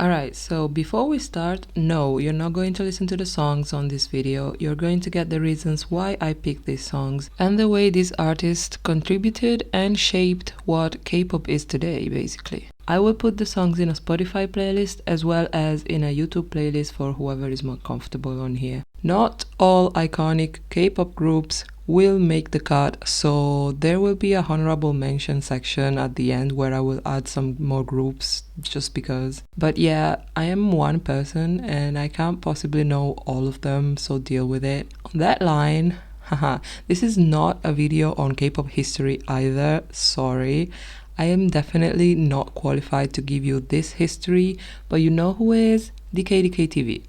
Alright, so before we start, no, you're not going to listen to the songs on this video. You're going to get the reasons why I picked these songs and the way these artists contributed and shaped what K-pop is today, basically. I will put the songs in a Spotify playlist as well as in a YouTube playlist for whoever is more comfortable on here. Not all iconic K-pop groups will make the cut, so there will be a honorable mention section at the end where I will add some more groups just because. But yeah, I am one person and I can't possibly know all of them, so deal with it. On that line, haha, this is not a video on K-pop history either, sorry. I am definitely not qualified to give you this history, but you know who is? DKDK TV.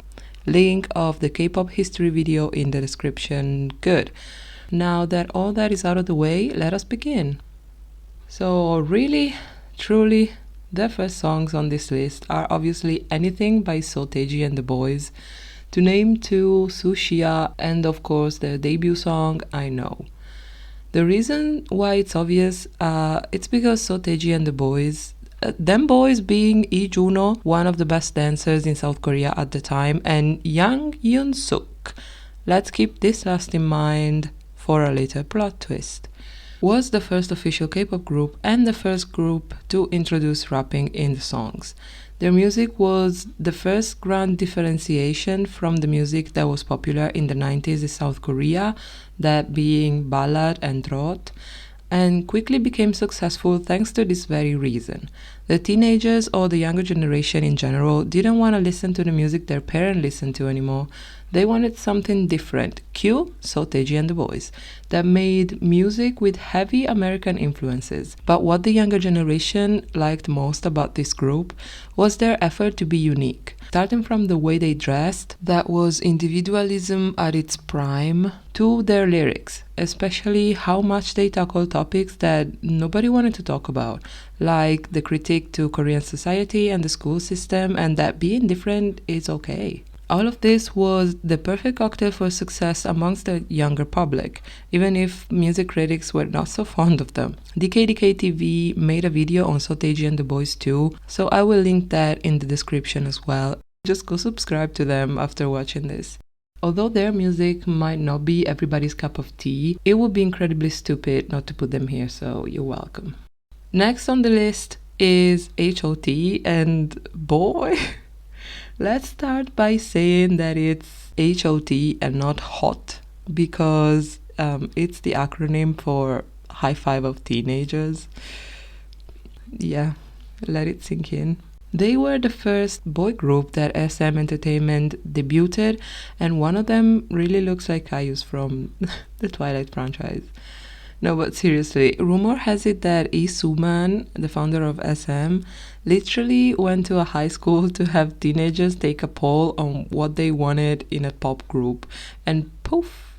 Link of the K-pop history video in the description. Good. Now that all that is out of the way, let us begin. So really, truly, the first songs on this list are obviously Anything by Seo Taiji and the Boys, to name two, Sushia, and of course their debut song, I Know. The reason why it's obvious, it's because Seo Taiji and the Boys, them boys being Lee, one of the best dancers in South Korea at the time, and young Yoon. Let's keep this last in mind for a later plot twist. Was the first official K-pop group and the first group to introduce rapping in the songs. Their music was the first grand differentiation from the music that was popular in the 90s in South Korea, that being ballad and trot, and quickly became successful thanks to this very reason. The teenagers or the younger generation in general didn't want to listen to the music their parents listened to anymore. They wanted something different, cue Seo Taiji and the Boys, that made music with heavy American influences. But what the younger generation liked most about this group was their effort to be unique. Starting from the way they dressed, that was individualism at its prime, to their lyrics, especially how much they tackled topics that nobody wanted to talk about, like the critique to Korean society and the school system, and that being different is okay. All of this was the perfect cocktail for success amongst the younger public, even if music critics were not so fond of them. DKDK TV made a video on Seo Taiji and the Boys too, so I will link that in the description as well. Just go subscribe to them after watching this. Although their music might not be everybody's cup of tea, it would be incredibly stupid not to put them here, so you're welcome. Next on the list is H.O.T, and boy, let's start by saying that it's H.O.T and not HOT, because it's the acronym for High Five of Teenagers. Yeah, let it sink in. They were the first boy group that SM Entertainment debuted, and one of them really looks like Caillous from the Twilight franchise. No, but seriously, rumor has it that Lee Soo-man, the founder of SM, literally went to a high school to have teenagers take a poll on what they wanted in a pop group, and poof,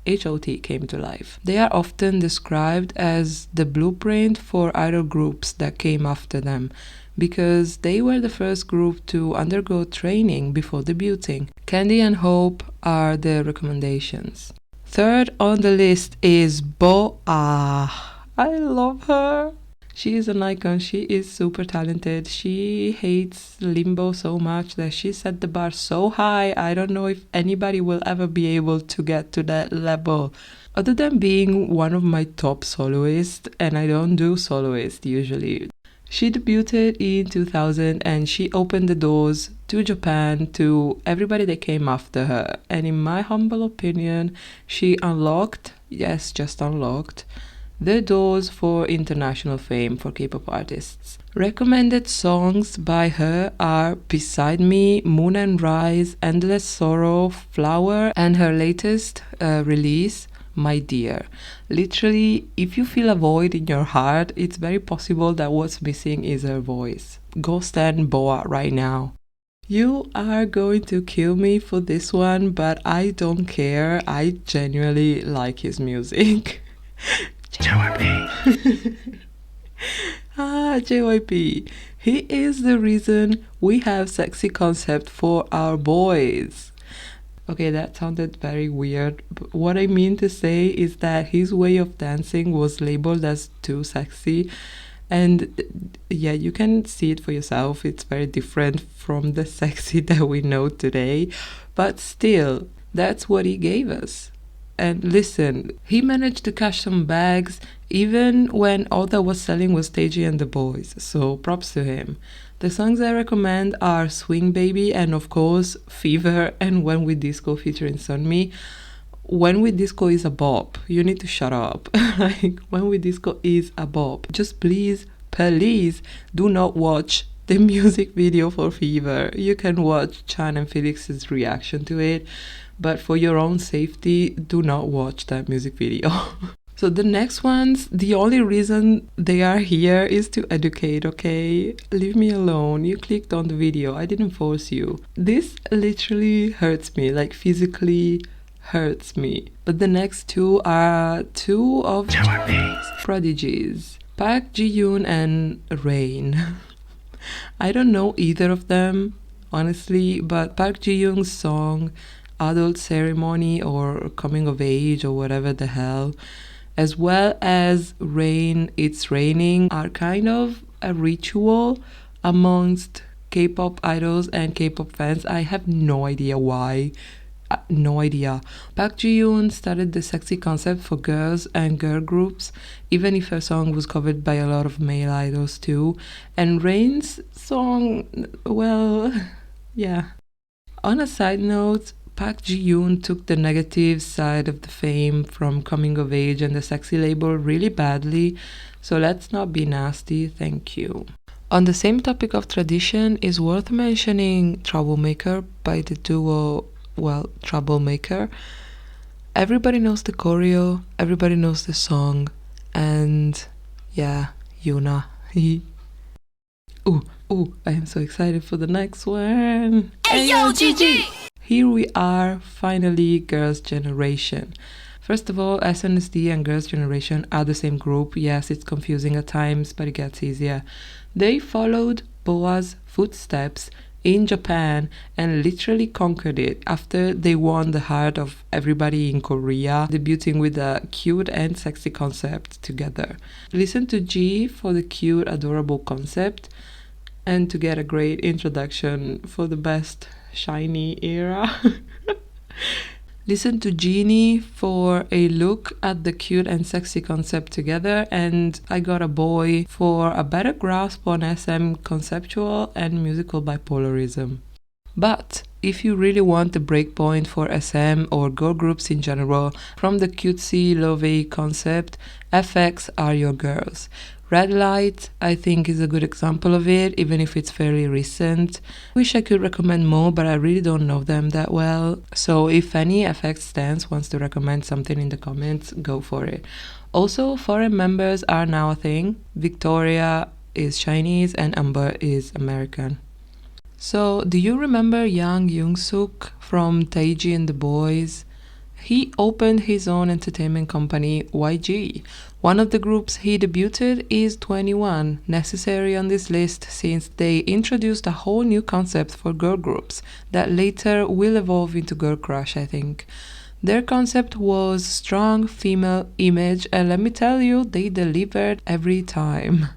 H.O.T came to life. They are often described as the blueprint for idol groups that came after them, because they were the first group to undergo training before debuting. Candy and Hope are the recommendations. Third on the list is Bo. I love her. She is an icon. She is super talented. She hates Limbo so much that she set the bar so high. I don't know if anybody will ever be able to get to that level. Other than being one of my top soloists, and I don't do soloist usually. She debuted in 2000 and she opened the doors to Japan to everybody that came after her. And in my humble opinion, she unlocked, yes, just unlocked, the doors for international fame for K-pop artists. Recommended songs by her are Beside Me, Moon and Rise, Endless Sorrow, Flower, and her latest release, My Dear. Literally, if you feel a void in your heart, it's very possible that what's missing is her voice. Go stand Boa right now. You are going to kill me for this one, but I don't care. I genuinely like his music. JYP. JYP. He is the reason we have sexy concept for our boys. Okay, that sounded very weird. But what I mean to say is that his way of dancing was labeled as too sexy. And yeah, you can see it for yourself. It's very different from the sexy that we know today, but still, that's what he gave us. And listen, he managed to cash some bags even when all that was selling was Taiji and the Boys, so props to him. The songs I recommend are Swing Baby and of course Fever and When We Disco featuring Sunmi. When We Disco is a bop. You need to shut up. Like, When We Disco is a bop. Just please, please do not watch the music video for Fever. You can watch Chan and Felix's reaction to it, but for your own safety, do not watch that music video. So the next ones, the only reason they are here is to educate, okay? Leave me alone. You clicked on the video. I didn't force you. This literally hurts me, like physically hurts me. But the next two are two of prodigies, Park Ji-yoon and Rain. I don't know either of them, honestly, but Park Ji-yoon's song Adult Ceremony or Coming of Age or whatever the hell, as well as Rain, It's Raining, are kind of a ritual amongst K-pop idols and K-pop fans. I have no idea why. No idea. Park Ji-yoon started the sexy concept for girls and girl groups, even if her song was covered by a lot of male idols too. And Rain's song, well, yeah. On a side note, Park Ji-yoon took the negative side of the fame from Coming of Age and the sexy label really badly, so let's not be nasty, thank you. On the same topic of tradition, is worth mentioning Troublemaker by the duo, well, Troublemaker. Everybody knows the choreo, everybody knows the song, and yeah, HyunA. Ooh, I am so excited for the next one. Ayo, GG! Here we are, finally, Girls' Generation. First of all, SNSD and Girls' Generation are the same group. Yes, it's confusing at times, but it gets easier. They followed Boa's footsteps in Japan and literally conquered it after they won the heart of everybody in Korea, debuting with a cute and sexy concept together. Listen to G for the cute, adorable concept and to get a great introduction for the best shiny era. Listen to Genie for a look at the cute and sexy concept together, and I Got a Boy for a better grasp on SM conceptual and musical bipolarism. But if you really want the breakpoint for SM or girl groups in general, from the cutesy lovey concept, FX Are Your Girls. Red Light, I think, is a good example of it, even if it's fairly recent. Wish I could recommend more, but I really don't know them that well. So if any FX stans wants to recommend something in the comments, go for it. Also, foreign members are now a thing. Victoria is Chinese and Amber is American. So, do you remember Yang Young-suk from Taiji and the Boys? He opened his own entertainment company, YG. One of the groups he debuted is 21, necessary on this list since they introduced a whole new concept for girl groups that later will evolve into Girl Crush, I think. Their concept was strong female image, and let me tell you, they delivered every time.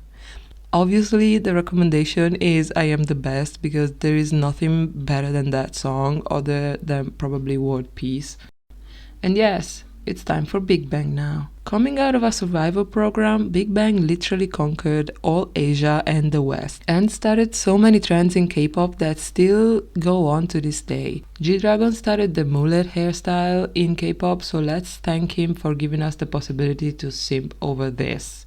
Obviously, the recommendation is I Am the Best because there is nothing better than that song other than probably World Peace. And yes, it's time for Big Bang now. Coming out of a survival program, Big Bang literally conquered all Asia and the West and started so many trends in K-pop that still go on to this day. G-Dragon started the mullet hairstyle in K-pop, so let's thank him for giving us the possibility to simp over this.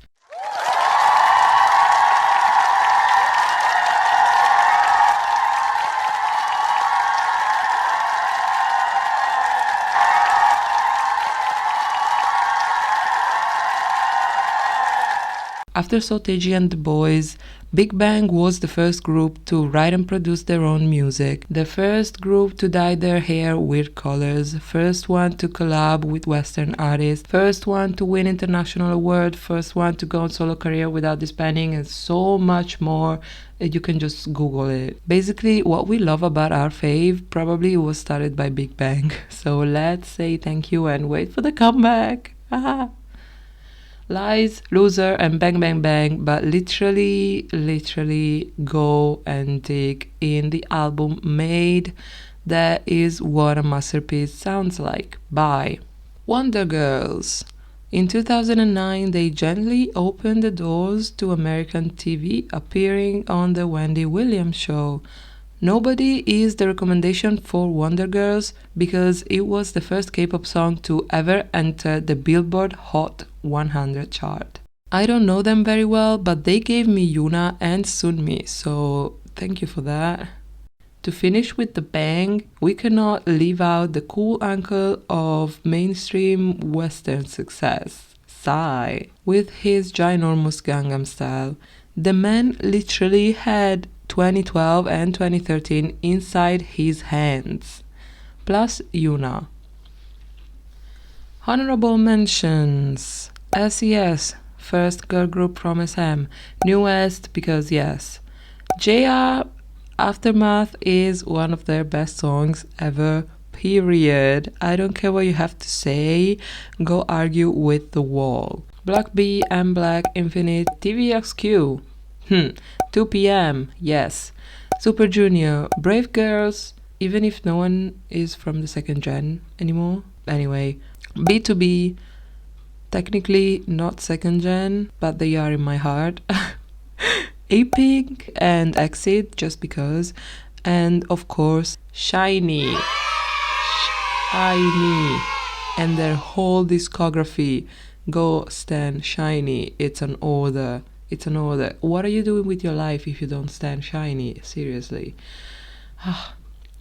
After Seo Taiji and the Boys, Big Bang was the first group to write and produce their own music, the first group to dye their hair weird colors, first one to collab with Western artists, first one to win international award, first one to go on solo career without disbanding, and so much more. You can just Google it. Basically, what we love about our fave probably was started by Big Bang. So let's say thank you and wait for the comeback. Lies, Loser, and Bang Bang Bang, but literally go and dig in the album Made. That is what a masterpiece sounds like. Bye. Wonder Girls. In 2009, they gently opened the doors to American TV, appearing on The Wendy Williams Show. Nobody is the recommendation for Wonder Girls because it was the first K-pop song to ever enter the Billboard Hot 100 chart. I don't know them very well, but they gave me HyunA and Sunmi, so thank you for that. To finish with the bang, we cannot leave out the cool uncle of mainstream Western success, Psy, with his ginormous Gangnam Style. The man literally had 2012 and 2013 inside his hands. Plus HyunA. Honorable mentions. SES, first girl group from SM. Newest because yes. JR Aftermath is one of their best songs ever, period. I don't care what you have to say, go argue with the wall. Black B and Black Infinite TVXQ. 2 p.m. Yes. Super Junior, Brave Girls, even if no one is from the second gen anymore. Anyway, B2B, technically not second gen, but they are in my heart. A-Pink and Exit, just because. And of course, Shiny. Shiny. And their whole discography. Go stand Shiny. It's an order. It's an order. What are you doing with your life if you don't stand Shiny? Seriously.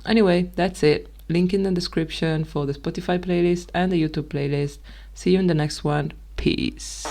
Anyway, that's it. Link in the description for the Spotify playlist and the YouTube playlist. See you in the next one. Peace.